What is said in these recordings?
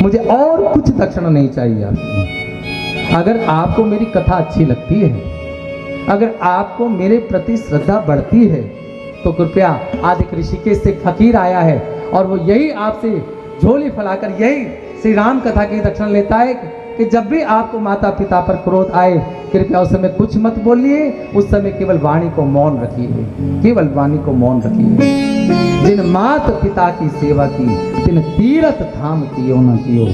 मुझे और कुछ दक्षिणा नहीं चाहिए आपको। अगर आपको मेरी कथा अच्छी लगती है, अगर आपको मेरे प्रति श्रद्धा बढ़ती है, तो कृपया आज एक ऋषिकेश से फकीर आया है और वो यही आपसे झोली फैलाकर यही श्री राम कथा की दक्षिणा लेता है कि जब भी आपको माता पिता पर क्रोध आए, कृपया उस समय कुछ मत बोलिए, उस समय केवल वाणी को मौन रखिए, केवल वाणी को मौन रखिए। जिन माता पिता की सेवा की तिन तीर्थ धाम कियो न कियो।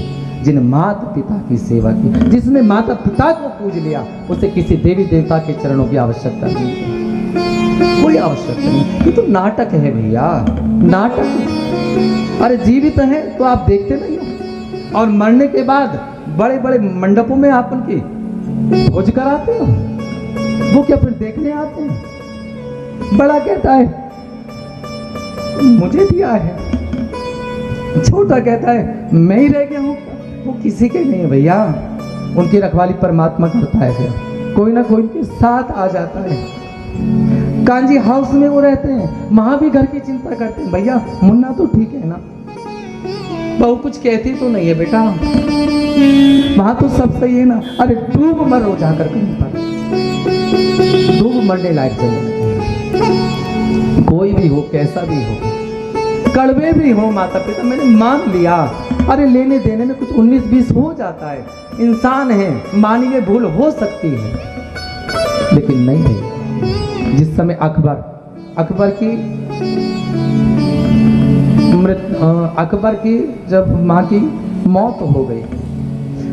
जिन माता पिता की सेवा की, जिसने माता पिता को पूज लिया, उसे किसी देवी देवता के चरणों की आवश्यकता नहीं है, कोई आवश्यकता नहीं। ये तो नाटक है भैया, नाटक। अरे जीवित है तो आप देखते नहीं हो, और मरने के बाद बड़े बड़े मंडपों में आप उनकी भोज कराते हो, वो क्या फिर देखने आते हैं? बड़ा कहता है मुझे दिया है, छोटा कहता है मैं ही रह गया हूं। वो किसी के नहीं है भैया, उनकी रखवाली परमात्मा करता है, फिर कोई ना कोई उनके साथ आ जाता है। कांजी हाउस में वो रहते हैं, वहां भी घर की चिंता करते हैं। भैया मुन्ना तो ठीक है ना, बहू कुछ कहती तो नहीं है बेटा, वहां तो सब सही है ना। अरे डूब मरो जाकर कहीं पर, डूब मरने लायक जगह। कोई भी हो, कैसा भी हो, कड़वे भी हो माता पिता, मैंने मान लिया। अरे लेने देने में कुछ 19-20 हो जाता है, इंसान है, मानवीय भूल हो सकती है, लेकिन नहीं है। जिस समय अकबर की जब माँ की मौत हो गई,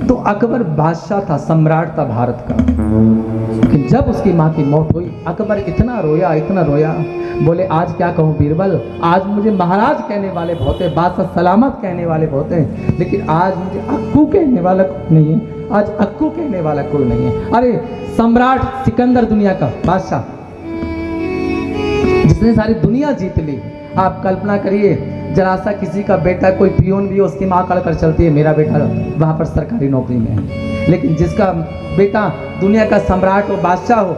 तो अकबर बादशाह था, सम्राट था भारत का। लेकिन जब उसकी माँ की मौत हुई, अकबर इतना रोया, बोले आज क्या कहूँ बीरबल, आज मुझे महाराज कहने वाले बहुत है, बादशाह सलामत कहने वाले बहुत हैं, लेकिन आज मुझे अक्कू कहने वाला कोई नहीं है, आज अक्कू कहने वाला कोई नहीं है। अरे सम्राट सिकंदर, दुनिया का बादशाह, जिसने सारी दुनिया जीत ली। आप कल्पना करिए, जरा सा किसी का बेटा कोई पियोन भी हो, उसकी माँ कल कर चलती है मेरा बेटा वहां पर सरकारी नौकरी में है, लेकिन जिसका बेटा दुनिया का सम्राट हो, बादशाह हो,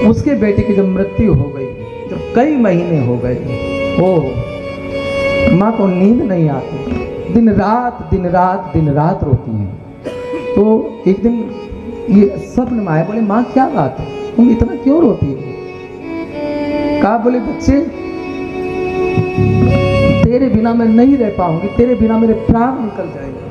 उसके बेटे की जब मृत्यु हो गई, जब कई महीने हो गए, ओ माँ को नींद नहीं आती, दिन रात रोती है। तो एक दिन ये स्वप्न में आया, बोले माँ क्या बात है, तुम इतना क्यों रोती हो? कहा बोले बच्चे तेरे बिना मैं नहीं रह पाऊंगी, तेरे बिना मेरे प्राण निकल जाएंगे।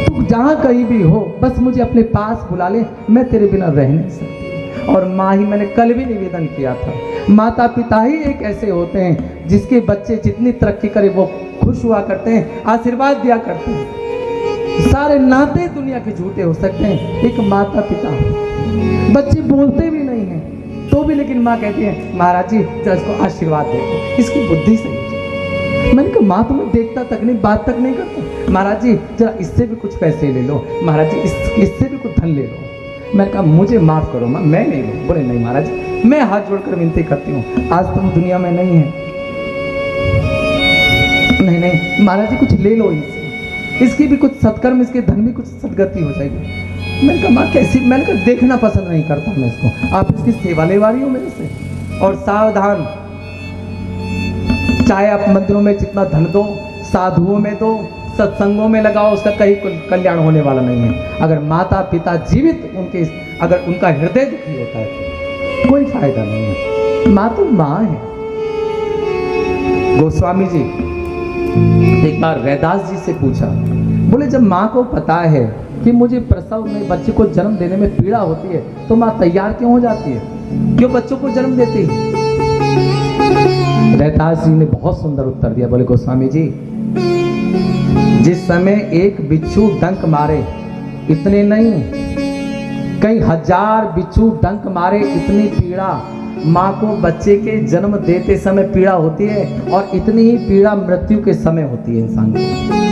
तू जहां कहीं भी हो, बस मुझे अपने पास बुला ले, मैं तेरे बिना रह नहीं सकती। और माँ ही, मैंने कल भी निवेदन किया था, माता पिता ही एक ऐसे होते हैं जिसके बच्चे जितनी तरक्की करे वो खुश हुआ करते हैं, आशीर्वाद दिया करते हैं। सारे नाते दुनिया के झूठे हो सकते हैं, एक माता पिता। बच्चे बोलते भी नहीं हैं तो भी, लेकिन माँ कहती है महाराज जी जरा इसको आशीर्वाद देखो, इसकी बुद्धि सही है। मैंने कहा माँ तुम्हें देखता तक नहीं, बात तक नहीं करता, महाराज जी जरा इससे भी कुछ पैसे ले लो, महाराज जी इससे भी कुछ धन ले लो। मैंने कहा मुझे माफ करो माँ, मैं नहीं लूँ। बोले नहीं महाराज, मैं हाथ जोड़कर विनती करती हूँ, आज तुम दुनिया में नहीं है, नहीं महाराज जी कुछ ले लो इससे, इसकी भी कुछ सत्कर्म, इसके धन भी कुछ सदगति हो जाएगी। मैंने कहा माँ कैसी, मैंने कहा देखना पसंद नहीं करता मैं इसको, आप इसकी सेवा ले वाली हो मेरे से। और सावधान, चाहे आप मंदिरों में जितना धन दो, साधुओं में दो, सत्संगों में लगाओ, उसका कहीं कल्याण होने वाला नहीं है। अगर माता पिता जीवित उनके, अगर उनका हृदय दुखी होता है, कोई फायदा नहीं है। माँ तो माँ है। गोस्वामी जी एक बार रैदास जी से पूछा, बोले जब माँ को पता है कि मुझे प्रसव में बच्चे को जन्म देने में पीड़ा होती है, तो माँ तैयार क्यों हो जाती है, क्यों बच्चों को जन्म देती है? रैदास जी ने बहुत सुंदर उत्तर दिया, बोले गोस्वामी जी जिस समय एक बिच्छू डंक मारे, इतने नहीं कई हजार बिच्छू डंक मारे, इतनी पीड़ा माँ को बच्चे के जन्म देते समय पीड़ा होती है, और इतनी ही पीड़ा मृत्यु के समय होती है इंसान को।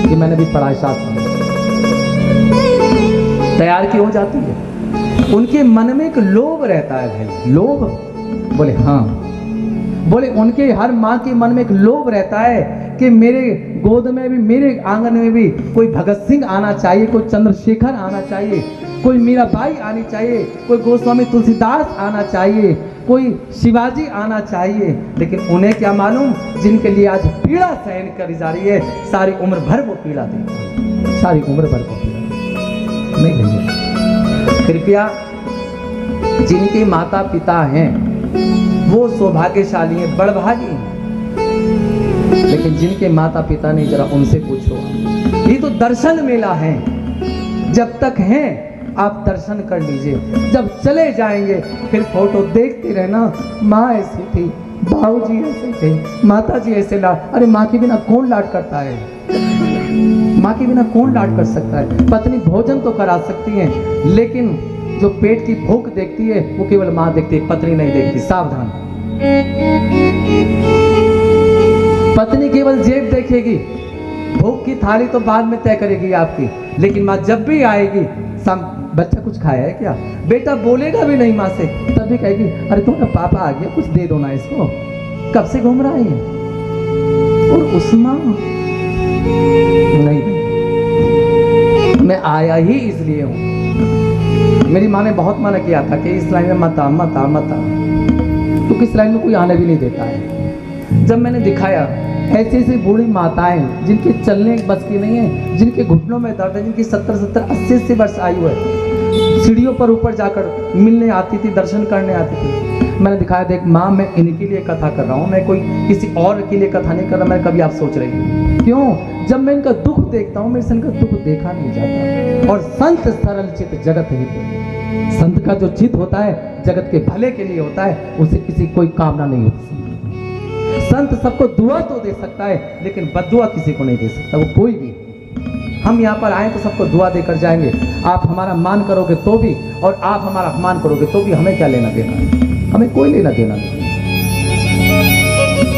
ये मैंने भी पढ़ा शास्त्र में। तैयार क्यों हो जाती है? उनके मन में एक लोभ रहता है भाई, लोभ। बोले हाँ, बोले उनके हर माँ के मन में एक लोभ रहता है कि मेरे गोद में भी, मेरे आंगन में भी कोई भगत सिंह आना चाहिए, कोई चंद्रशेखर आना चाहिए, कोई मीराबाई आनी चाहिए, कोई गोस्वामी तुलसीदास आना चाहिए, कोई शिवाजी आना चाहिए, लेकिन उन्हें क्या मालूम जिनके लिए आज पीड़ा सहन करी जा रही है, सारी उम्र भर वो पीड़ा देगी, सारी उम्र भर वो पीड़ा नहीं भैया। कृपया जिनके माता पिता हैं वो सौभाग्यशाली हैं, बड़भागी हैं, लेकिन जिनके माता पिता नहीं, जरा उनसे पूछो। ये तो दर्शन मेला है, जब तक हैं आप दर्शन कर लीजिए, जब चले जाएंगे फिर फोटो देखते रहना, माँ ऐसी थी, बाबूजी ऐसे थे, माता जी ऐसे लाड। अरे माँ के बिना कौन लाड करता है? माँ के बिना कौन लाड कर सकता है? पत्नी भोजन तो करा सकती है, लेकिन जो पेट की भूख देखती है वो केवल माँ देखती है, पत्नी नहीं देखती। सावधान, पत्नी केवल जेब देखेगी, भूख की थाली तो बाद में तय करेगी आपकी, लेकिन माँ जब भी आएगी, बच्चा कुछ खाया है क्या? बेटा बोलेगा भी नहीं माँ से, तब भी कहेगी अरे तुम्हारा पापा आ गया, कुछ दे दो ना इसको, कब से घूम रहा है ये। और उस माँ नहीं, मैं आया ही इसलिए हूँ। मेरी माँ ने बहुत मना किया था कि इस लाइन में मत आ, मत आ, मत आ, तो किस लाइन में कोई आने भी नहीं देता है। जब मैंने दिखाया ऐसी ऐसी बूढ़ी माताएं जिनके चलने बस की नहीं है, जिनके घुटनों में दर्द है, जिनकी 70-70, 80-80 वर्ष आयु है, सीढ़ियों पर ऊपर जाकर मिलने आती थी, दर्शन करने आती थी। मैंने दिखाया, देख माँ मैं इनके लिए कथा कर रहा हूँ, मैं कोई किसी और के लिए कथा नहीं कर रहा। मैं कभी आप सोच रही हूँ क्यों? जब मैं इनका दुख देखता हूँ, मेरे से इनका दुख देखा नहीं जाता। और संत सरल चित जगत हित, संत का जो चित होता है जगत के भले के लिए होता है, उसे किसी कोई कामना नहीं होती। संत सबको दुआ तो दे सकता है, लेकिन बद्दुआ किसी को नहीं दे सकता, वो कोई भी। हम यहाँ पर आए तो सबको दुआ देकर जाएंगे। आप हमारा मान करोगे तो भी, और आप हमारा अपमान करोगे तो भी, हमें क्या लेना देना है? हमें कोई लेना देना नहीं।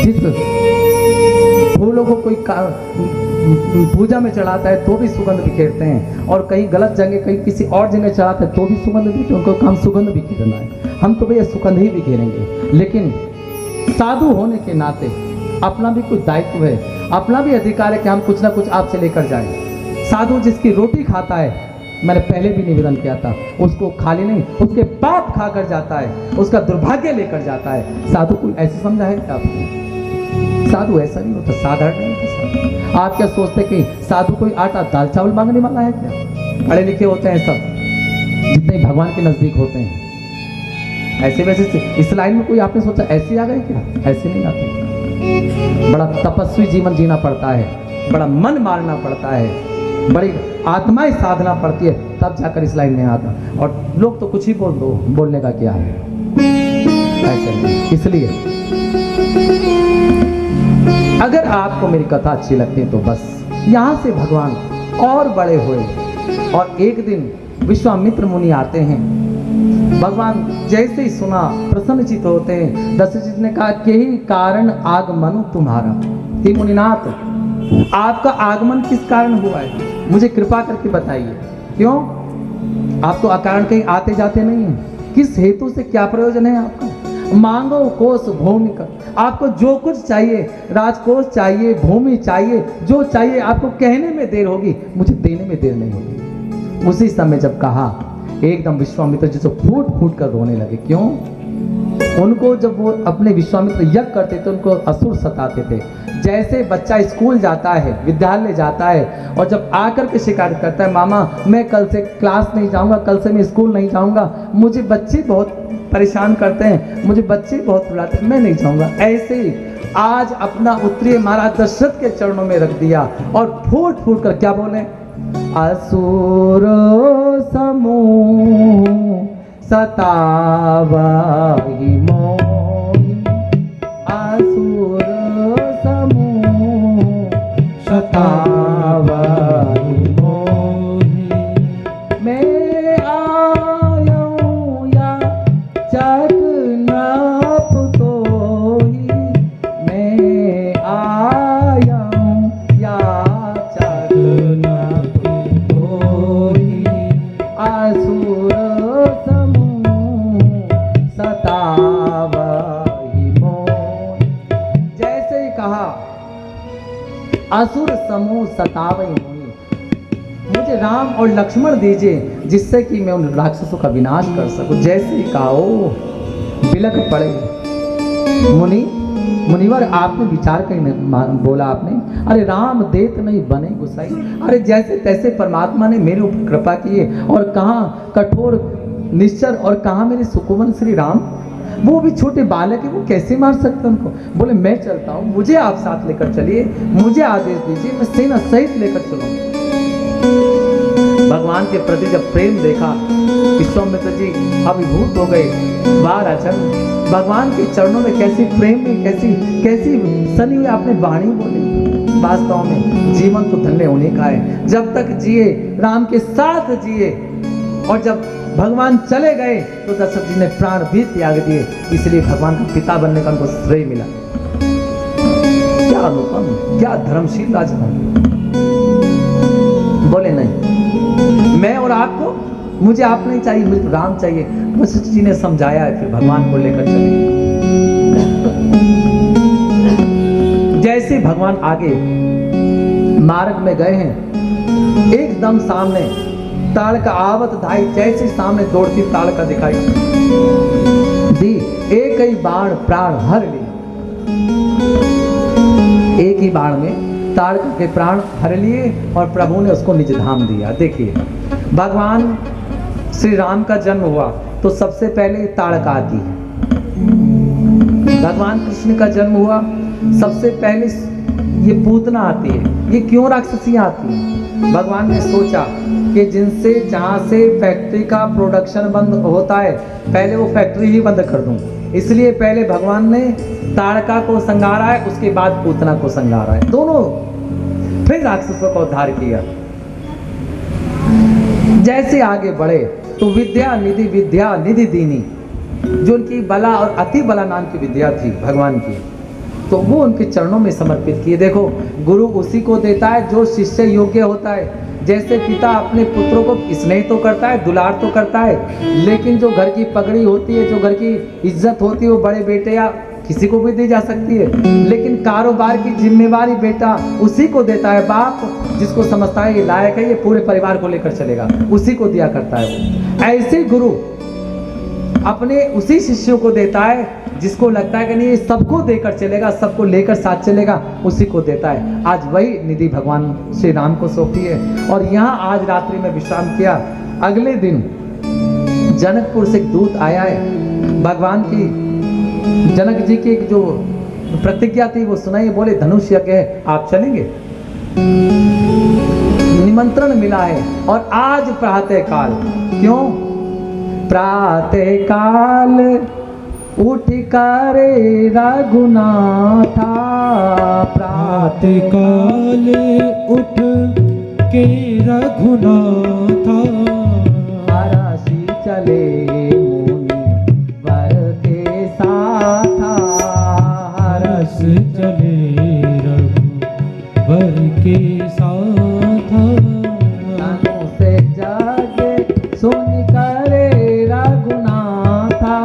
जिस फूलों को कोई पूजा में चढ़ाता है तो भी सुगंध बिखेरते हैं, और कहीं गलत जगह, कहीं किसी और जगह चढ़ाते हैं तो भी सुगंध बिखेरते, उनको काम सुगंध बिखेरना है। हम तो भैया सुगंध ही बिखेरेंगे, लेकिन साधु होने के नाते अपना भी कुछ दायित्व है, अपना भी अधिकार है कि हम कुछ ना कुछ आपसे लेकर जाएं। साधु जिसकी रोटी खाता है, मैंने पहले भी निवेदन किया था, उसको खाली नहीं, उसके पाप खाकर जाता है, उसका दुर्भाग्य लेकर जाता है। साधु कोई ऐसे समझा है क्या आपने? साधु ऐसा नहीं होता, साधारण नहीं होता। आप क्या सोचते कि साधु कोई आटा दाल चावल मांगने वाला है क्या? पढ़े लिखे होते हैं सब, जितने भगवान के नजदीक होते हैं। ऐसे वैसे इस लाइन में कोई आपने सोचा ऐसे आ गए क्या? ऐसे नहीं आते। बड़ा तपस्वी जीवन जीना पड़ता है, बड़ा मन मारना पड़ता है, बड़ी आत्माएं साधना पड़ती है, तब जाकर इस लाइन में आता। और लोग तो कुछ ही बोल दो, बोलने का क्या है, ऐसे नहीं। इसलिए अगर आपको मेरी कथा अच्छी लगती है तो बस यहाँ से भगवान और बड़े हुए, और एक दिन विश्वामित्र मुनि आते हैं। भगवान जैसे ही सुना प्रसन्नचित होते हैं। दशरथ ने कहा कि ही कारण आगमन तुम्हारा, हे मुनिनाथ आपका आगमन किस कारण हुआ है, मुझे कृपा करके बताइए। क्यों? आप तो अकारण कहीं आते जाते नहीं हैं, किस हेतु से, क्या प्रयोजन है आपका? मांगो कोष भूमि का, आपको जो कुछ चाहिए, राजकोष चाहिए, भूमि चाहिए, जो चाहिए आपको कहने में देर होगी, मुझे देने में देर नहीं होगी। उसी समय जब कहा, एकदम विश्वामित्र जी तो फूट फूट कर रोने लगे। क्यों? उनको जब वो अपने विश्वामित्र यज्ञ करते थे, उनको असुर सताते थे। जैसे बच्चा स्कूल जाता है, विद्यालय जाता है, और जब आकर के शिकायत करता है, मामा मैं कल से क्लास नहीं जाऊंगा, कल से मैं स्कूल नहीं जाऊंगा, मुझे बच्चे बहुत परेशान करते हैं, मुझे बच्चे बहुत बुलाते हैं, मैं नहीं जाऊंगा। ऐसे ही आज अपना उत्तरीय महाराज दशरथ के चरणों में रख दिया, और फूट फूट कर क्या बोले, असुर समूह सतावहि मोहि, असुर समूह सतावहि मोहि, मैं आयऊँ या चक नप तोहि, मैं आयऊँ या चक नप तोहि, असुर समूह सतावहि मोहि। जैसे कहा असुर समूह सतावहि मोहि, मुझे मुझे राम और लक्ष्मण दीजिए जिससे कि मैं उन राक्षसों का विनाश कर सकूं। जैसे ही कहा ओ बिलक पड़े। मुनिवर आपने विचार कहीं बोला आपने, अरे राम देत नहीं बने गुसाई। अरे जैसे तैसे परमात्मा ने मेरे ऊपर कृपा की है, और कहाँ कठोर निश्चर और कहाँ मेरे सुकुमन श्री राम, वो भी छोटे बालक है, वो कैसे मार सकते उनको। बोले मैं चलता हूँ, मुझे आप साथ लेकर चलिए, मुझे आदेश दीजिए, मैं सेना सहित लेकर चलूंगा। भगवान के प्रति जब प्रेम देखा विश्वामित्र जी अभिभूत हो गए। वाह राजन, भगवान के चरणों में कैसी प्रेम में कैसी सनी हुई आपने वाणी बोली। वास्तव में जीवन तो धन्य होने का है, जब तक जिए राम के साथ जिए, और जब भगवान चले गए तो दशरथ जी ने प्राण भी त्याग दिए, इसलिए भगवान का पिता बनने का उनको श्रेय मिला। क्या अनुपम, क्या धर्मशील राजा होंगे। बोले नहीं, मैं और आपको, मुझे आप नहीं चाहिए, मुझे राम चाहिए। वशिष्ठ जी ने समझाया है, फिर भगवान को लेकर चले। जैसे भगवान आगे मार्ग में गए हैं, एकदम सामने ताड़का आवत धाई, जैसे सामने दौड़ती ताड़का दिखाई दी, एक ही बाण प्राण हर ली। एक ही बाण में ताड़का के प्राण हर लिए और प्रभु ने उसको निज धाम दिया। देखिए भगवान श्री राम का जन्म हुआ तो सबसे पहले ताड़का आती है। भगवान कृष्ण का जन्म हुआ सबसे पहले ये पूतना आती है। ये क्यों राक्षसियां आती हैं? भगवान ने सोचा कि जिनसे जहां से फैक्ट्री का प्रोडक्शन बंद होता है, पहले वो फैक्ट्री ही बंद कर दूं, इसलिए पहले भगवान ने ताड़का को संगारा है, उसके बाद पूतना को संगारा है, दोनों, फिर राक्षसों का उद्धार किया। जैसे आगे बढ़े तो विद्या निधि दीनी, जो उनकी बला और अति बला नाम की विद्या थी भगवान की, तो वो उनके चरणों में समर्पित किए। देखो गुरु उसी को देता है जो शिष्य योग्य होता है। जैसे पिता अपने पुत्रों को स्नेह तो करता है, दुलार तो करता है, लेकिन जो घर की पगड़ी होती है, जो घर की इज्जत होती है, वो बड़े बेटे या किसी को भी दी जा सकती है, लेकिन कारोबार की जिम्मेवारी बेटा उसी को देता है। बाप जिसको समझता है ये लायक है, ये पूरे परिवार को लेकर चलेगा, उसी को दिया करता है वो। ऐसे गुरु अपने उसी शिष्यों को देता है जिसको लगता है कि नहीं ये सबको देकर चलेगा, सबको लेकर साथ चलेगा, उसी को देता है। आज वही निधि भगवान श्री राम को सौंपी है। और यहाँ आज रात्रि में विश्राम किया। अगले दिन जनकपुर से एक दूत आया है। भगवान की जनक जी की जो प्रतिज्ञा थी वो सुनाई, बोले धनुष यज्ञ है, आप चलेंगे? निमंत्रण मिला है। और आज प्रातः काल, क्यों प्रातः काल उठ करे रघुनाथा, प्रातः काल उठ के रघुनाथा, हरषि चले मुनि वर के साथा, हरष चले रघुवर के साथा, तनु से जग सुन करे रघुनाथा,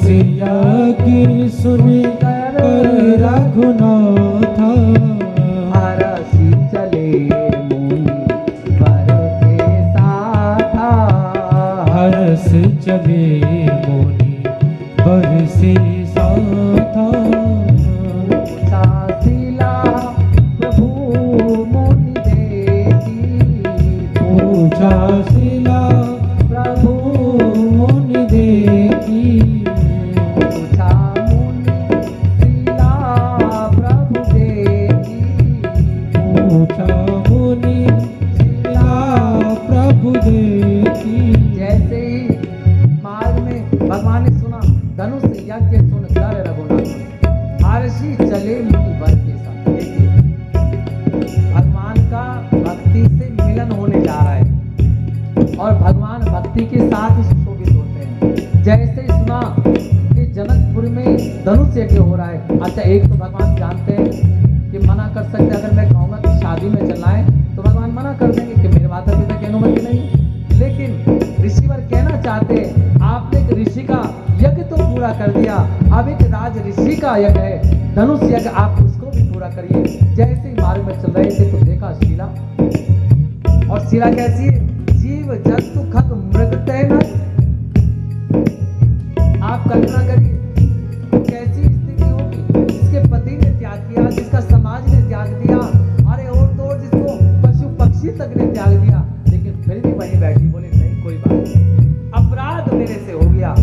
यज्ञ सुन कर रघुनाथा, हरषि चले मुनि वर के साथा, हरष चले मुनि वर से साथा, पूछा प्रभु मुनि देखी, पूछा शिला प्रभु मुनि देखी, पूछा मुनि शिला प्रभु देखी, पूछा मुनि शिला प्रभु देखी। जैसे ही मार्ग में भगवान ने सुना धनुष यज्ञ सुन कर रघुनाथ, हर्षि चले मुनि वर के साथ। देखिए भगवान का भक्ति से मिलन होने जा रहा है और भगवान भक्ति के साथ ही सुशोभित होते हैं। जैसे ही सुना कि जनकपुर में धनुष यज्ञ हो रहा है, अच्छा एक तो भगवान जानते हैं कि मना कर सकते हैं, अगर मैं कहूँगा कि शादी में चलना है तो भगवान मना कर देंगे कि मेरे माता पिता की अनुमति नहीं है। लेकिन ऋषिवर कहना चाहते हैं आपने एक ऋषि का यज्ञ तो पूरा कर दिया, अब एक राज ऋषि का यज्ञ है, धनुष यज्ञ, आप उसको भी पूरा करिए। जैसे ही मार्ग में चल रहे थे तो देखा शीला और शिला कैसी है? जीव जंतु खत मृग तय न। आप कल्पना करिए कैसी स्थिति होगी। जिसके पति ने त्याग किया, जिसका समाज ने त्याग दिया, अरे और तो और जिसको पशु पक्षी तक ने त्याग दिया, लेकिन फिर भी वहीं बैठी बोले नहीं कोई बात नहीं, अपराध मेरे से हो गया,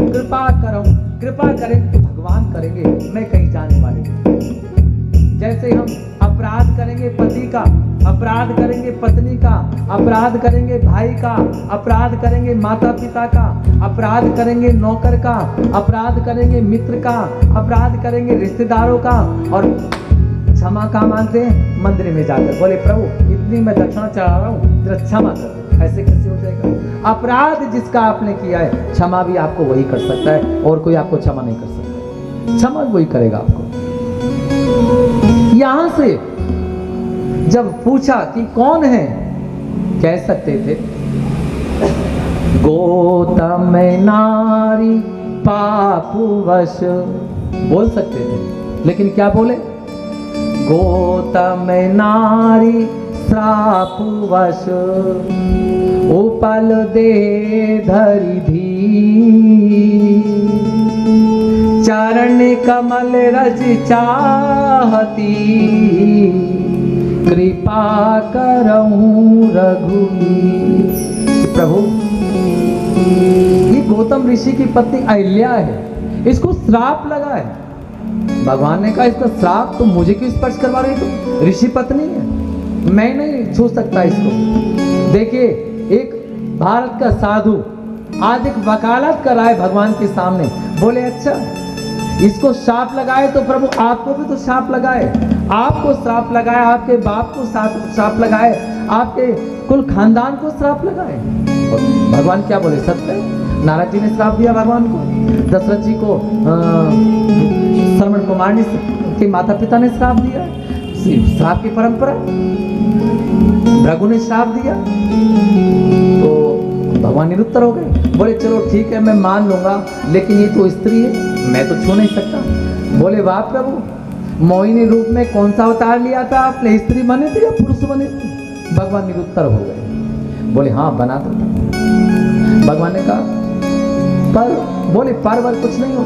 कृपा करो, कृपा करें तो भगवान करेंगे, मैं कहीं जाने वाली नहीं। जैसे हम अपराध करेंगे पति का, अपराध करेंगे पत्नी का, अपराध करेंगे भाई का, अपराध करेंगे माता पिता का, अपराध करेंगे नौकर का, अपराध करेंगे मित्र का, अपराध करेंगे रिश्तेदारों का, और क्षमा का मांगते हैं मंदिर में जाकर, बोले प्रभु इतनी मैं दक्षिणा चढ़ा रहा हूँ, जरा क्षमा कर। ऐसे कैसे हो जाएगा? अपराध जिसका आपने किया है, क्षमा भी आपको वही कर सकता है, और कोई आपको क्षमा नहीं कर सकता। क्षमा वही करेगा आपको। यहां से जब पूछा कि कौन है, कह सकते थे गौतम नारी पापवश, बोल सकते थे, लेकिन क्या बोले? गौतम नारी श्रापवश, उपल दे धरि धी, चरण कमल रज चाहती, कृपा करऊं रघुवीर। प्रभु ये गौतम ऋषि की पत्नी अहिल्या है, इसको श्राप लगा है। भगवान ने कहा इसका श्राप तो मुझे क्यों स्पर्श करवा रही? तो ऋषि पत्नी है, मैं नहीं छू सकता इसको। देखिए एक भारत का साधु आज एक वकालत कर रहा है भगवान के सामने, बोले अच्छा इसको श्राप लगाए तो प्रभु आपको भी तो श्राप लगाए, आपको श्राप लगाए, आपके बाप को श्राप लगाए, आपके कुल खानदान को श्राप लगाए। और भगवान क्या बोले? सत्य। नारद जी ने श्राप दिया भगवान को, दशरथ जी को श्रवण कुमार ने के माता पिता ने श्राप दिया, श्राप की परंपरा। भृगु ने श्राप दिया तो भगवान निरुत्तर हो गए, बोले चलो ठीक है मैं मान लूंगा, लेकिन ये तो स्त्री है, मैं तो छू नहीं सकता। बोले वाह प्रभु, मोहिनी रूप में कौन सा अवतार लिया था आपने? स्त्री बने थे या पुरुष बने थे? भगवान निरुत्तर हो गए, बोले हाँ बना तो था। भगवान ने कहा पर, बोले पर वर कुछ नहीं हो।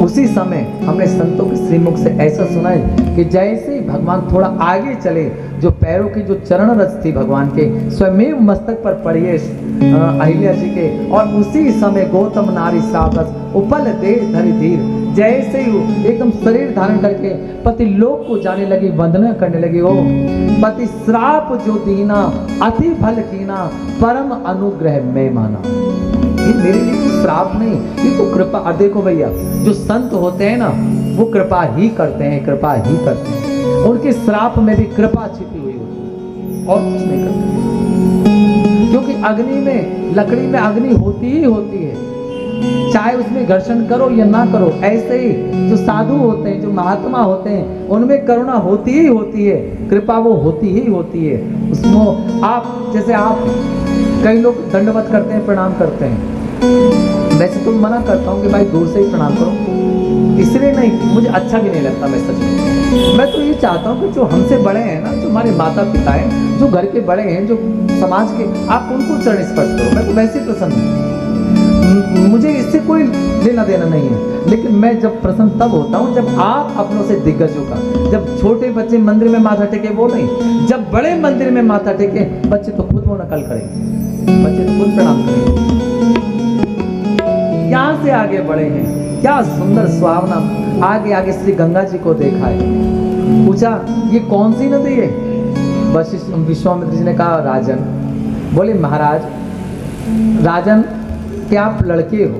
उसी समय हमने संतों के श्रीमुख से ऐसा सुना है कि जैसे ही भगवान थोड़ा आगे चले, जो पैरों की जो चरण रज थी भगवान के, स्वयं मस्तक पर पड़ी है अहिल्या जी के, और उसी समय गौतम नारी श्रापस उपल दे धरि धीर, जैसे ही एकदम शरीर धारण करके पति लोक को जाने लगी, वंदना करने लगी। हो पति श्राप जो दीना, अति फल कीना, परम अनुग्रह में माना। ये मेरे लिए तो श्राप नहीं, ये तो कृपा। और देखो भैया जो संत होते हैं ना, वो कृपा ही करते हैं, कृपा ही करते हैं। उनके श्राप में भी कृपा छिपी हुई होती है, और कुछ नहीं करते। क्योंकि अग्नि में, लकड़ी में अग्नि होती ही होती है, चाहे उसमें घर्षण करो या ना करो। ऐसे ही जो साधु होते हैं, जो महात्मा होते हैं, उनमें करुणा होती ही होती है, कृपा वो होती ही होती है। उसमें आप जैसे आप कई लोग दंडवत करते हैं, प्रणाम करते हैं, वैसे तो मना करता हूँ कि भाई दूर से ही प्रणाम करो, इसलिए नहीं, मुझे अच्छा भी नहीं लगता। मैं सच में मैं तो ये चाहता हूँ कि जो हमसे बड़े हैं ना, जो हमारे माता पिता हैं, जो घर के बड़े हैं, जो समाज के, आप उनको चरण स्पर्श करो। मैं तो वैसे ही प्रसन्न हूँ, मुझे इससे कोई लेना देना नहीं है। लेकिन मैं जब प्रसन्न तब होता हूँ जब आप अपनों से दिग्गजों का, जब छोटे बच्चे मंदिर में माथा टेके वो नहीं, जब बड़े मंदिर में माथा टेके, बच्चे तो खुद वो नकल करेंगे, बच्चे तो खुद प्रणाम करेंगे। यहाँ से आगे बढ़े हैं, क्या सुंदर सुहावना। आगे आगे श्री गंगा जी को देखा है, पूछा ये कौन सी नदी है? वशिष्ठ विश्वामित्र जी ने कहा राजन। बोले महाराज, राजन कि आप लड़के हो,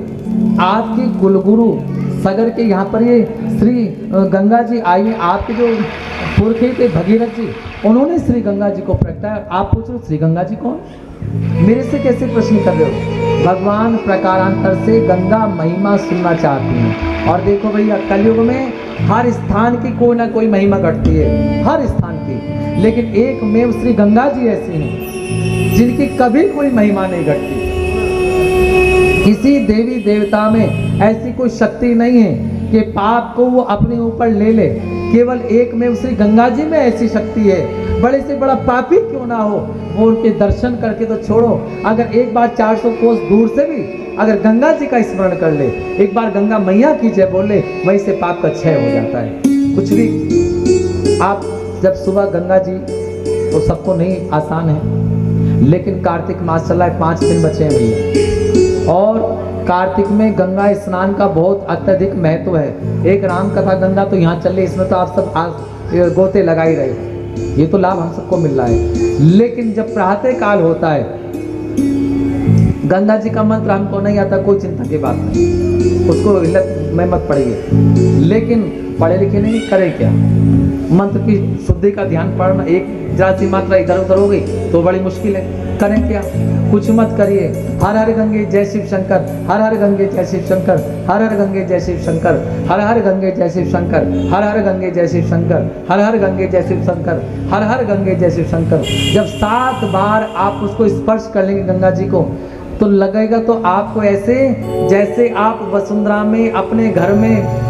आपके कुलगुरु सगर के यहाँ पर ये श्री गंगा जी आई है, आपके जो पुरखे थे भगीरथ जी, उन्होंने श्री गंगा जी को प्रगटाया। आप पूछ रहे हो श्री गंगा जी कौन? मेरे से कैसे प्रश्न कर रहे हो? भगवान प्रकारांतर से गंगा महिमा सुनना चाहती हैं। और देखो भैया कलयुग में हर स्थान की कोई ना कोई महिमा घटती है, हर स्थान की, लेकिन एक में श्री गंगा जी ऐसी हैं जिनकी कभी कोई महिमा नहीं घटती। किसी देवी देवता में ऐसी कोई शक्ति नहीं है कि पाप को वो अपने ऊपर ले ले। केवल एक में श्री गंगा जी में ऐसी शक्ति है, बड़े से बड़ा पापी क्यों ना हो वो उनके दर्शन करके तो छोड़ो, अगर एक बार 400 कोस दूर से भी अगर गंगा जी का स्मरण कर ले, एक बार गंगा मैया की जय बोल ले, वहीं से पाप का क्षय हो जाता है। कुछ भी आप जब सुबह गंगा जी, तो सबको नहीं आसान है, लेकिन कार्तिक मास चल रहा है, 5 दिन बचे हैं भैया, और कार्तिक में गंगा स्नान का बहुत अत्यधिक महत्व है। एक राम कथा गंगा तो यहाँ चल रही, इसमें तो आप सब आज गोते लगा ही रहे, ये तो लाभ हम सबको मिल रहा है। लेकिन जब प्रातः काल होता है, गंगा जी का मंत्र हमको नहीं आता, कोई चिंता की बात नहीं, उसको इल्लत में मत पड़िए, लेकिन पढ़े लिखे नहीं, करे क्या, मंत्र की शुद्धि का ध्यान पढ़ना, एक जरा सी मात्रा इधर उधर हो गई तो बड़ी मुश्किल है, करें क्या, कुछ मत करिए। हर हर गंगे जय शिव शंकर, हर हर गंगे जय शिव शंकर, हर हर गंगे जय शिव शंकर, हर हर गंगे जय शिव शंकर, हर हर गंगे जय शिव शंकर, हर हर गंगे जय शिव शंकर, हर हर गंगे जय शिव शंकर। जब 7 बार आप उसको स्पर्श कर लेंगे गंगा जी को, तो लगेगा तो आपको ऐसे जैसे आप वसुंधरा में अपने घर में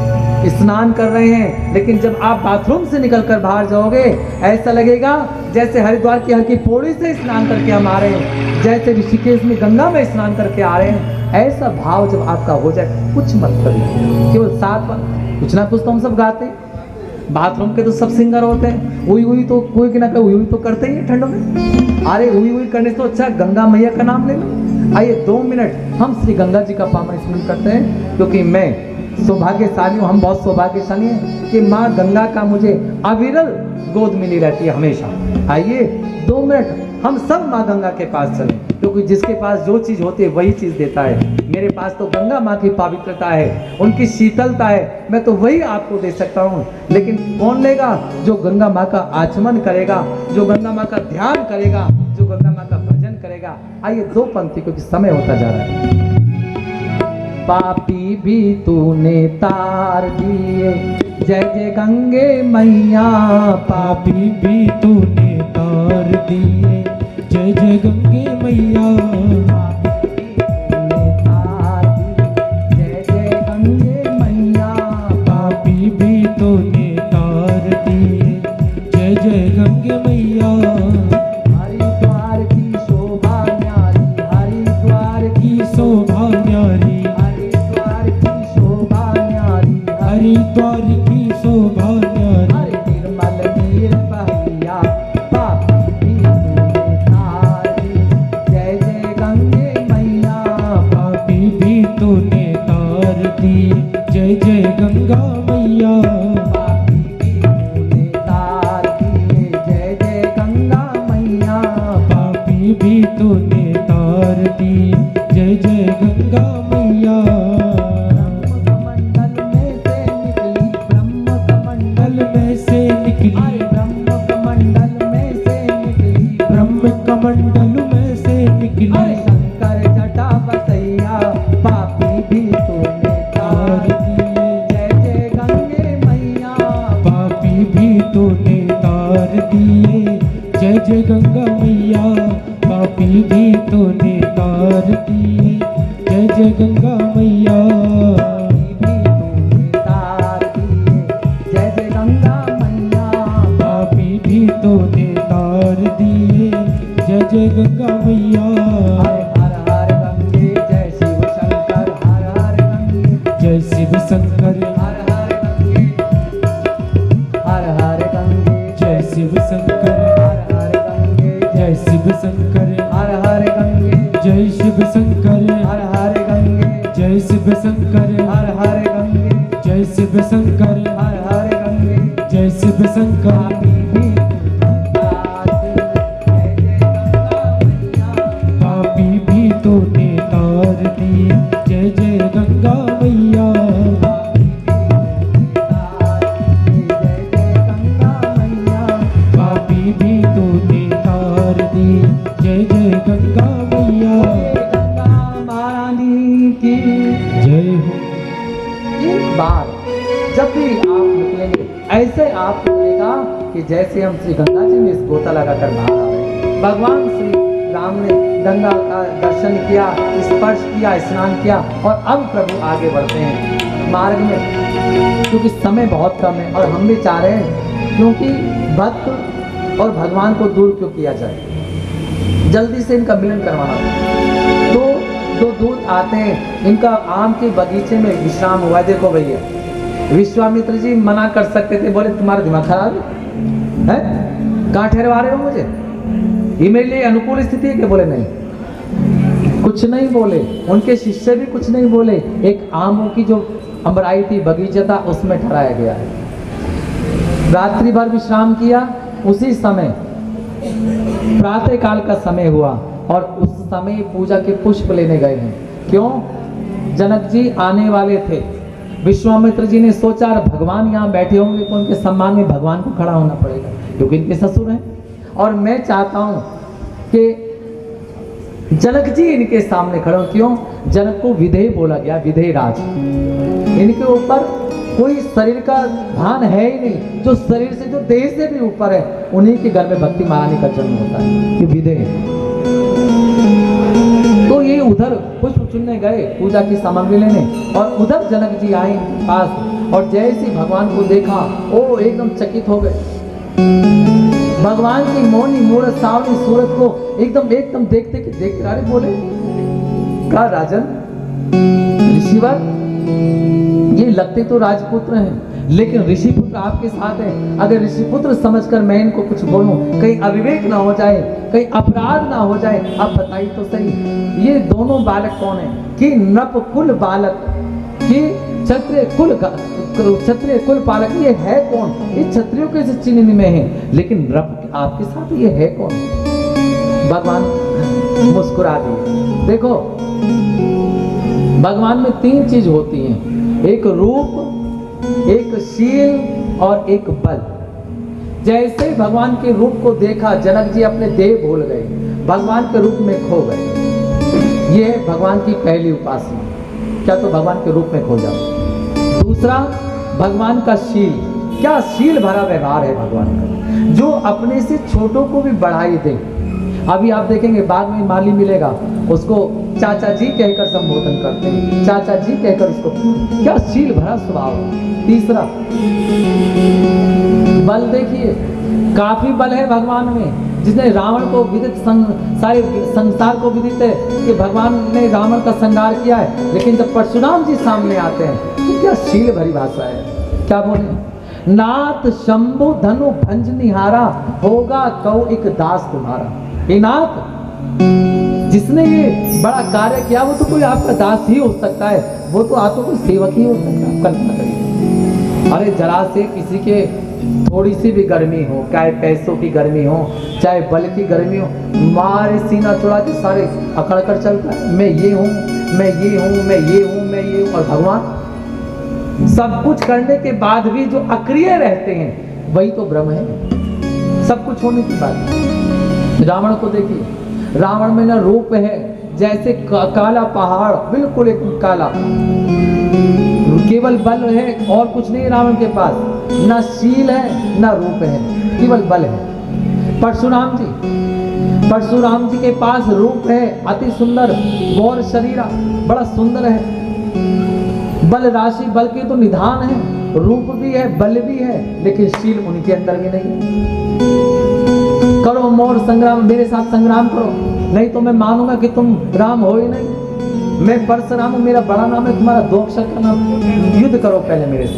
स्नान कर रहे हैं, लेकिन जब आप बाथरूम से निकलकर बाहर जाओगे, ऐसा लगेगा जैसे हरिद्वार की हल्की पौड़ी से स्नान करके हम आ रहे हैं, जैसे ऋषिकेश में गंगा में स्नान करके आ रहे हैं। ऐसा भाव जब आपका हो जाए, कुछ मत करिए, केवल 7 बार, कुछ ना कुछ तो हम सब गाते हैं। बाथरूम के तो सब सिंगर होते हैं, हुई हुई तो कोई ना कोई हुई तो करते ही ठंडों में। अरे हुई हुई करने से तो अच्छा गंगा मैया का नाम ले लो। आइए 2 मिनट हम श्री गंगा जी का पावन स्मरण करते हैं, क्योंकि मैं सौभाग्यशाली हूँ, हम बहुत सौभाग्यशाली हैं कि माँ गंगा का मुझे अविरल गोद मिली रहती है हमेशा। आइए 2 मिनट हम सब माँ गंगा के पास चलें, क्योंकि जिसके पास जो चीज़ होती है वही चीज़ देता है। मेरे पास तो गंगा माँ की पवित्रता है, उनकी शीतलता है, मैं तो वही आपको दे सकता हूँ। लेकिन कौन लेगा? जो गंगा माँ का आचमन करेगा, जो गंगा माँ का ध्यान करेगा, जो गंगा माँ का भजन करेगा। आइए 2 पंक्ति, क्योंकि समय होता जा रहा है। पापी भी तूने तार दिए, जय जय गंगे मैया, पापी भी तूने तार दिए, जय जय गंगे मैया, जय जय गंगे मैया, पापी भी तूने तार दिए, जय जय गंगे मैया। हरिद्वार की शोभा न्यारी, हरिद्वार की शोभा न्यारी, हरिद्वार की शोभा न्यारी, निर्मल नीर बहिया, पापी भी तूने तारी, जय जय गंगे मैया, पापी भी तूने तार दी, जय जय गंगा मैया, पापी भी तूने तार दिए, जय जय गंगा मैया, पापी भी तूने तार दी, जय जय गंगा मैया। कमंडल में से निकली, शंकर जटा बसैया, पापी भी तूने तार दिए, जय जय गंगे मैया, पापी भी तूने तार दिए, जय जय गंगा मैया, पापी भी तूने तार दिए, जय जय गंगा मैया, पापी भी तूने तार दिए, जय जय गंगा मैया, पापी भी तूने तार दिए, जय जय गंगा मैया। हर हर गंगे जय शिव शंकर, हर हर गंगे जय शिव शंकर, हर हर गंगे, हर हर गंगे जय शिव शंकर, हर हर गंगे जय शिव शंकर, हर हर गंगे जय शिव शंकर, हर हर गंगे जय शिव शंकर, हर हर गंगे जय शिव शंकर, हर हर गंगे जय शिव शंकर, पापी भी तूने तार दिए, पापी भी तूने तार दी, जय जय गंगा मैया, पापी भी तूने तार दी, जय जय गंगा मैया। गंगा महारानी की जय हो। एक बार जब भी आप निकलेंगे, ऐसे आप लगेगा कि जैसे हम श्री गंगा जी में इस गोता लगाकर बाहर आ रहे हैं। भगवान श्री राम ने गंगा का दर्शन किया, स्पर्श किया, स्नान किया, और अब प्रभु आगे बढ़ते हैं। मार्ग में, क्योंकि समय बहुत कम है और हम भी चाह रहे हैं क्योंकि भक्त और भगवान को दूर क्यों किया जाए, जल्दी से इनका मिलन करवाना। तो दो दूत आते हैं, इनका आम के बगीचे में विश्राम हुआ। देखो भैया, विश्वामित्र जी मना कर सकते थे, बोले तुम्हारा दिमाग खराब है, कहाँ ठहरवा रहे हो मुझे, ये मेरे लिए अनुकूल स्थिति है कि? बोले नहीं, कुछ नहीं बोले। उनके शिष्य भी कुछ नहीं बोले। एक आमों की जो अमराई थी, बगीचा था, उसमें ठहराया गया है। रात्रि भर विश्राम किया। उसी समय प्रातः काल का समय हुआ और उस समय पूजा के पुष्प लेने गए हैं। क्यों? जनक जी आने वाले थे। विश्वामित्र जी ने सोचा भगवान यहाँ बैठे होंगे तो उनके सम्मान में भगवान को खड़ा होना पड़ेगा, क्योंकि इनके ससुर हैं और मैं चाहता हूँ कि जनक जी इनके सामने खड़े हो। क्यों? जनक को विधेय बोला गया, विधेय राज। इनके ऊपर कोई शरीर का भान है ही नहीं, जो शरीर से, जो देह से भी ऊपर है, उन्हीं के घर में भक्ति महारानी का जन्म होता है, ये विधेय। तो ये उधर पुष्प चुनने गए, पूजा की सामग्री लेने, और उधर जनक जी आए पास और जैसे भगवान को देखा, ओ एकदम चकित हो गए। भगवान की मौनी मूरत सावनी सूरत को एकदम देखते कि देखते अरे बोले का राजन ऋषिवर, ये लगते तो राजपुत्र हैं, लेकिन ऋषिपुत्र आपके साथ हैं। अगर ऋषिपुत्र समझकर मैं इनको कुछ बोलूं, कहीं अविवेक ना हो जाए, कहीं अपराध ना हो जाए, आप बताइए तो सही, ये दोनों बालक कौन है? कि नप कुल बालक, कि क्षत्रिय कुल पालक, ये है कौन? ये क्षत्रियों के चिन्ह में है, लेकिन रब आपके साथ ये है कौन? भगवान मुस्कुरा दिए। देखो, भगवान में तीन चीज होती हैं, एक रूप, एक शील और एक बल। जैसे भगवान के रूप को देखा, जनक जी अपने देह भूल गए, भगवान के रूप में खो गए। ये है भगवान की पहली उपासना, क्या तो भगवान के रूप में खो जाओ। दूसरा, भगवान का शील, क्या शील भरा व्यवहार है भगवान का, जो अपने से छोटों को भी बढ़ाई दे। अभी आप देखेंगे बाग में माली मिलेगा, उसको चाचा जी कहकर संबोधन करते हैं, चाचा जी कहकर उसको, क्या शील भरा स्वभाव। तीसरा, बल देखिए, काफी बल है भगवान में, जिसने रावण को विदित सारे संसार को विदित है कि भगवान ने रावण का संहार किया है, लेकिन जब परशुराम जी सामने आते हैं तो क्या शील भरी भाषा है। क्या बोले? नाथ शंभु धनु भंज निहारा, होगा कौ एक दास तुम्हारा। हे नाथ, जिसने ये बड़ा कार्य किया वो तो कोई आपका दास ही हो सकता है, वो तो आपको कोई सेवक ही हो सकता है। कल्पना करिए, अरे जरा से किसी के थोड़ी सी भी गर्मी हो, चाहे पैसों की गर्मी हो, चाहे बल की गर्मी हो, मारे सीना चुरा के सारे अकड़ कर चलता है, मैं ये हूँ, मैं ये हूँ, मैं ये हूँ, मैं ये हूँ। और भगवान सब कुछ करने के बाद भी जो अक्रिय रहते हैं, वही तो ब्रह्म है। सब कुछ होने के बाद रावण को देखिए, रावण में ना रूप है, जैसे काला पहाड़, बिल्कुल एक काला, केवल बल है और कुछ नहीं। रावण के पास ना शील है ना रूप है, केवल बल है। परशुराम जी के पास रूप है, अति सुंदर, गौर शरीरा, बड़ा सुंदर है, बल राशि, बल के तो निधान है, रूप भी है, बल भी है, लेकिन शील उनके अंदर भी नहीं है। करो मोर संग्राम, मेरे साथ संग्राम करो, नहीं तो मैं मानूंगा कि तुम राम हो ही नहीं। मैं परशुराम हूं, मेरा बड़ा नाम है, तुम्हारा 2 अक्षर का नाम, युद्ध करो पहले मेरे से।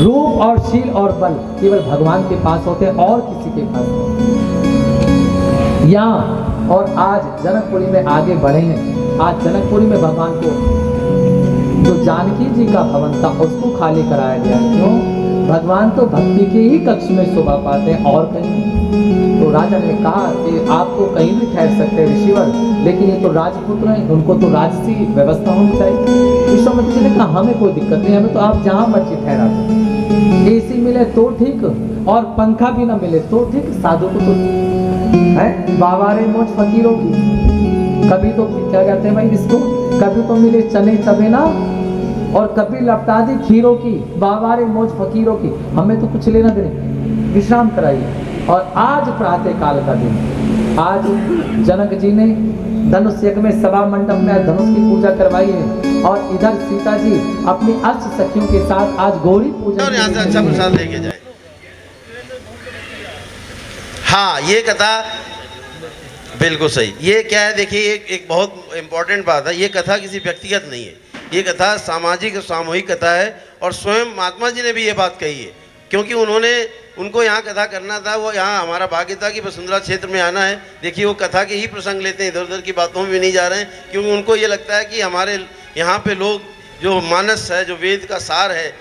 रूप और शील और बल केवल भगवान के पास होते हैं और किसी के पास नहीं। यहाँ और आज जनकपुरी में आगे बढ़े हैं। आज जनकपुरी में भगवान को जो जानकी जी का भवन था उसको खाली कराया गया। क्यों? भगवान तो भक्ति के ही कक्ष में शोभा पाते हैं और कहीं नहीं। तो राजा ने कहा कि आप तो कहीं भी ठहर सकते हैं ऋषिवर, लेकिन ये तो राजपुत्र हैं, उनको तो राजसी व्यवस्था होनी चाहिए। विश्वामित्र जी ने कहा हमें कोई दिक्कत नहीं, हमें तो आप जहाँ मर्जी ठहरा दो, एसी मिले तो ठीक और पंखा भी ना मिले तो ठीक। साधु को तो है बाबारे मौज फकीरों की, कभी तो क्या कहते हैं भाई इसको, कभी तो मिले चने चबेना और कभी लपटा दी खीरों की, बाबारे मौज फकीरों की। हमें तो कुछ लेना देना, विश्राम कराइए। और आज प्रातः काल का दिन, आज जनक जी ने धनुष यज्ञ में सभा मंडप में धनुष की पूजा करवाइए और इधर सीता जी अपनी अष्ट सखियों के साथ आज गौरी पूजा और यहाँ से अच्छा प्रसाद लेके जाए। हाँ, ये कथा बिल्कुल सही। ये क्या है, देखिए एक बहुत इंपॉर्टेंट बात है, ये कथा किसी व्यक्तिगत नहीं है, ये कथा सामाजिक सामूहिक कथा है। और स्वयं महात्मा जी ने भी ये बात कही है, क्योंकि उनको यहाँ कथा करना था। वो यहाँ हमारा भाग्य था कि वसुंधरा क्षेत्र में आना है। देखिए वो कथा के ही प्रसंग लेते हैं, इधर उधर की बातों में भी नहीं जा रहे हैं, क्योंकि उनको ये लगता है कि हमारे यहाँ पे लोग जो मानस है, जो वेद का सार है,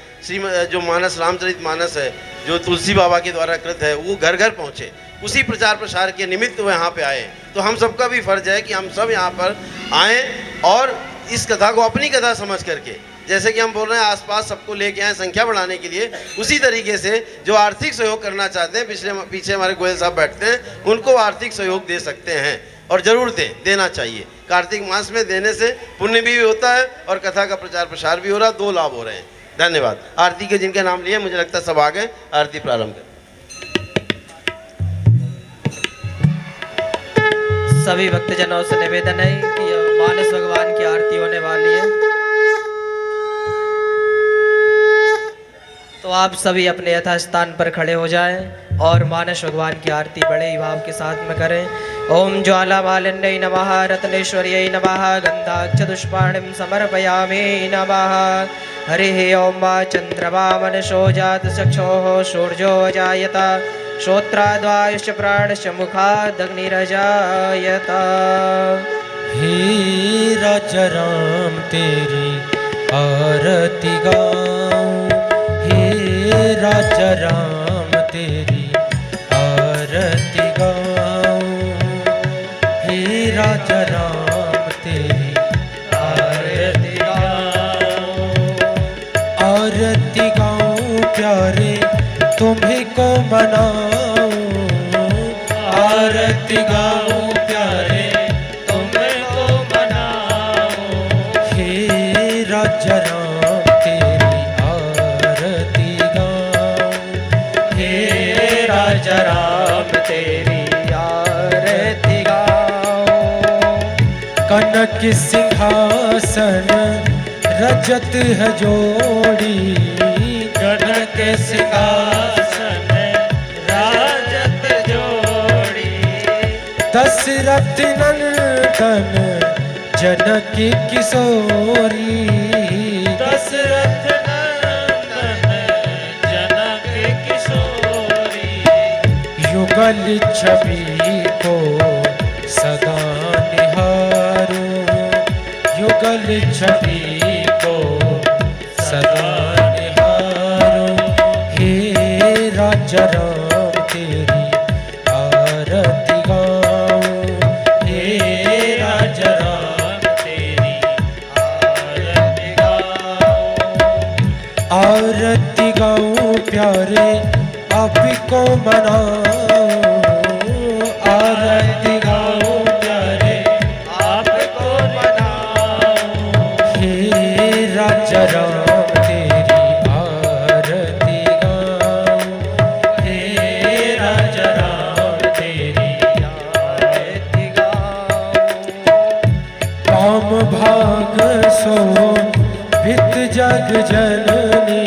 जो मानस रामचरित मानस है, जो तुलसी बाबा के द्वारा कृत है, वो घर घर पहुँचे। उसी प्रचार प्रसार के निमित्त वो यहाँ पे आए। तो हम सबका भी फर्ज है कि हम सब यहाँ पर आएँ और इस कथा को अपनी कथा समझ करके, जैसे कि हम बोल रहे हैं आसपास सबको लेके आए संख्या बढ़ाने के लिए, उसी तरीके से जो आर्थिक सहयोग करना चाहते हैं, पीछे हमारे गोयल साहब बैठते हैं, उनको आर्थिक सहयोग दे सकते हैं और ज़रूर देना चाहिए। कार्तिक मास में देने से पुण्य भी होता है और कथा का प्रचार प्रसार भी हो रहा है, 2 लाभ हो रहे हैं। धन्यवाद। आरती के जिनके नाम लिए मुझे लगता है सब आ गए, आरती प्रारंभ करें। सभी भक्तजनों से निवेदन है कि मानस भगवान की आरती होने वाली है, तो आप सभी अपने यथास्थान पर खड़े हो जाएं और मानस भगवान की आरती बड़े ही भाव के साथ में करें। ओम ज्वाला मालिन्यै नमः, रत्नेश्वर्यै नमः, गंधाक्षतुष्पाणिं समर्पयामि नमः। हरिः ओम वा चंद्रमा मनसो जात चक्षोः सूर्यो अजायत, श्रोत्राद्वायुश्च प्राणश्च मुखादग्निरजायत। हे राजा राम तेरी आरती गाऊं, हे राजा राम तेरी आरती गाऊं, हे राजा राम तेरी आरती गाऊं। आरती गाऊं प्यारे तुम्हीं को मनाऊं, आरती गाऊं प्यारे तुम्हीं को मनाऊं। हे राजा राम तेरी आरती गाऊं, हे राजा राम तेरी आरती गाऊं। कनक सिंहासन रजत है जोड़ी, कनक सिंहासन राजत जोड़ी। दशरथ नंदन जनकी किशोरी, दशरथ नंदन जनकी किशोरी। युगल छवि को सदा निहारूं, युगल छवि को सदा राजा राम तेरी आरती गाऊं, हे राजा राम तेरी आरती गाऊं। आरती गाऊं प्यारे आपको मनाऊं, आरती गाऊं प्यारे आपको मनाऊं। हे राजा राम भाग सो भित जग जननी,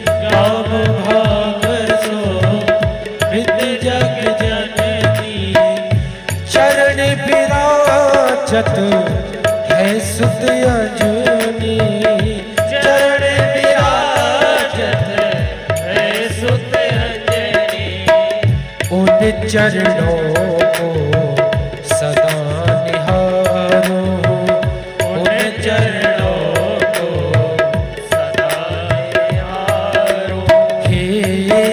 काम भाग सो भित जग जननी। चरण विराजत है सुत अंजनी, चरण विराजत है सुत अंजनी। उन चरणों को सदा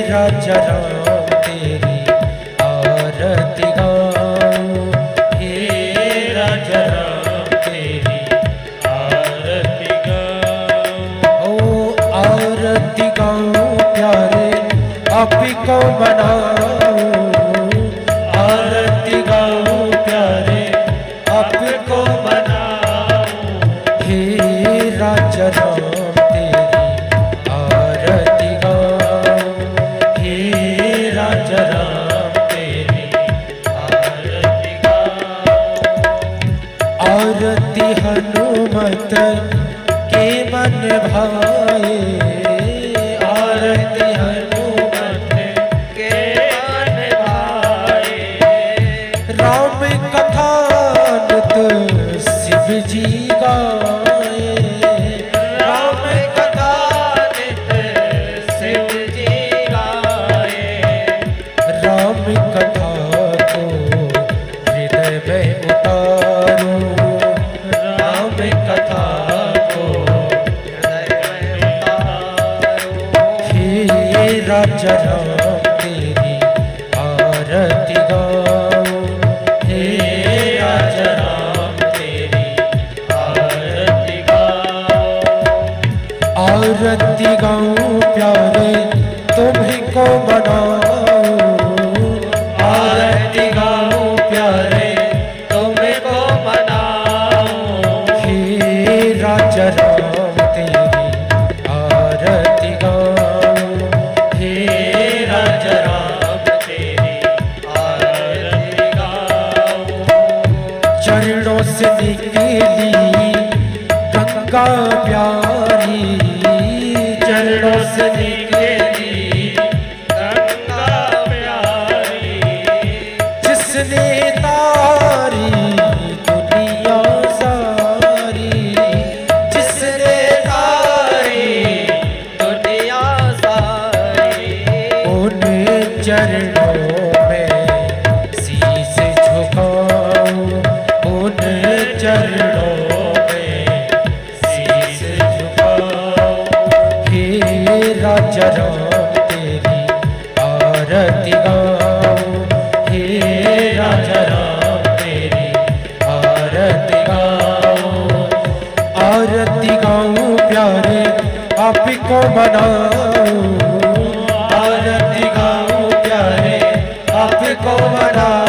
राजा राम तेरी आरती गाऊं, हे राजा राम तेरी आरती गाऊं। ओ आरती गाऊं प्यारे आपको मनाऊं, आरती गाऊं प्यारे आपको मनाऊं। हे राजा राम निभाए, आरती हनुमत के निभाए। राम कथा नित शिव जी गाए, राम कथा नित शिव जी गाए। राम कथा को हृदय में उतारो, राम कथा को हृदय में उतारो। हे राजा राम तेरी आरती गाओ, हे राजा राम तेरी आरती गाओ। आरती गाऊं प्यारे तुम्हीं को मनाओ, आरती गाऊं प्यारे तुम्हें को मनाओ। हे राजा राम तेरी आरती गाऊं, हे राजा राम तेरी आरती गाओ। चरणों से निकली गंगा प्यारी, चरणों से निकली गंगा प्यारी। जिसने तारी दुनिया सारी, जिसने तारी दुनिया सारी। उन चरणों में शीश झुकाऊं, उन चरणों में शीश झुकाऊं। हे राजा राम तेरी आरती गाऊं, हे राजा राम तेरी आरती गाऊं। आरती गाऊं प्यारे आप को मनाऊं, आरती गाऊं प्यारे आप को मनाऊं।